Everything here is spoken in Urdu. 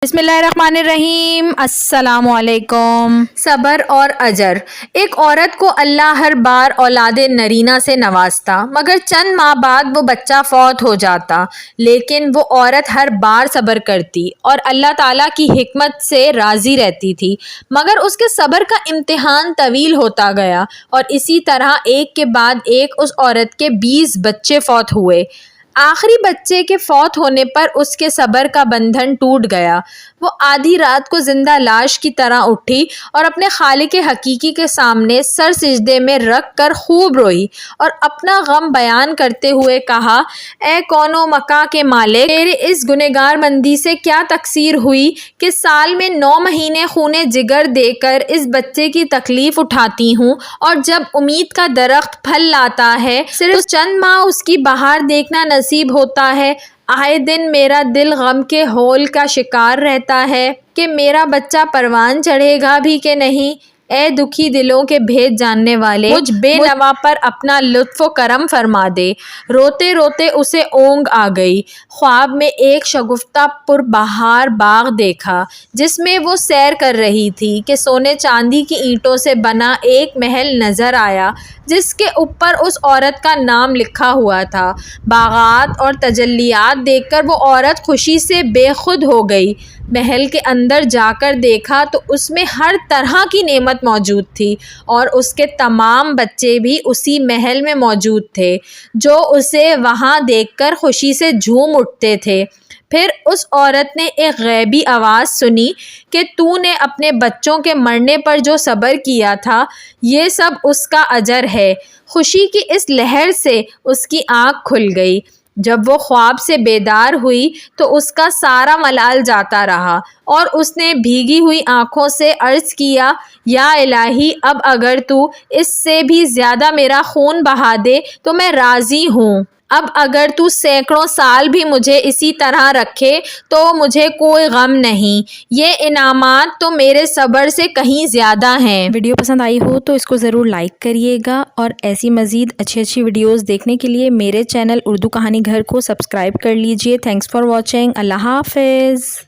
بسم اللہ الرحمن الرحیم۔ السلام علیکم۔ صبر اور اجر۔ ایک عورت کو اللہ ہر بار اولاد نرینہ سے نوازتا، مگر چند ماہ بعد وہ بچہ فوت ہو جاتا، لیکن وہ عورت ہر بار صبر کرتی اور اللہ تعالیٰ کی حکمت سے راضی رہتی تھی، مگر اس کے صبر کا امتحان طویل ہوتا گیا اور اسی طرح ایک کے بعد ایک اس عورت کے 20 بچے فوت ہوئے۔ آخری بچے کے فوت ہونے پر اس کے صبر کا بندھن ٹوٹ گیا۔ وہ آدھی رات کو زندہ لاش کی طرح اٹھی اور اپنے خالق حقیقی کے سامنے سر سجدے میں رکھ کر خوب روئی اور اپنا غم بیان کرتے ہوئے کہا، اے کون و مکاں کے مالک، میرے اس گنہگار بندی سے کیا تقصیر ہوئی کہ سال میں 9 مہینے خون جگر دے کر اس بچے کی تکلیف اٹھاتی ہوں، اور جب امید کا درخت پھل لاتا ہے صرف چند ماہ اس کی بہار دیکھنا نصیب ہوتا ہے۔ آئے دن میرا دل غم کے ہول کا شکار رہتا ہے کہ میرا بچہ پروان چڑھے گا بھی کہ نہیں۔ اے دکھی دلوں کے بھید جاننے والے، مجھ بے نوا پر اپنا لطف و کرم فرما دے۔ روتے روتے اسے اونگ آ گئی۔ خواب میں ایک شگفتہ پر بہار باغ دیکھا جس میں وہ سیر کر رہی تھی کہ سونے چاندی کی اینٹوں سے بنا ایک محل نظر آیا جس کے اوپر اس عورت کا نام لکھا ہوا تھا۔ باغات اور تجلیات دیکھ کر وہ عورت خوشی سے بے خود ہو گئی۔ محل کے اندر جا کر دیکھا تو اس میں ہر طرح کی نعمت موجود تھی اور اس کے تمام بچے بھی اسی محل میں موجود تھے جو اسے وہاں دیکھ کر خوشی سے جھوم اٹھتے تھے۔ پھر اس عورت نے ایک غیبی آواز سنی کہ تو نے اپنے بچوں کے مرنے پر جو صبر کیا تھا، یہ سب اس کا اجر ہے۔ خوشی کی اس لہر سے اس کی آنکھ کھل گئی۔ جب وہ خواب سے بیدار ہوئی تو اس کا سارا ملال جاتا رہا اور اس نے بھیگی ہوئی آنکھوں سے عرض کیا، یا الہی، اب اگر تو اس سے بھی زیادہ میرا خون بہا دے تو میں راضی ہوں۔ اب اگر تو سینکڑوں سال بھی مجھے اسی طرح رکھے تو مجھے کوئی غم نہیں۔ یہ انعامات تو میرے صبر سے کہیں زیادہ ہیں۔ ویڈیو پسند آئی ہو تو اس کو ضرور لائک کریے گا، اور ایسی مزید اچھی ویڈیوز دیکھنے کے لیے میرے چینل اردو کہانی گھر کو سبسکرائب کر لیجئے۔ Thanks for watching. اللہ حافظ۔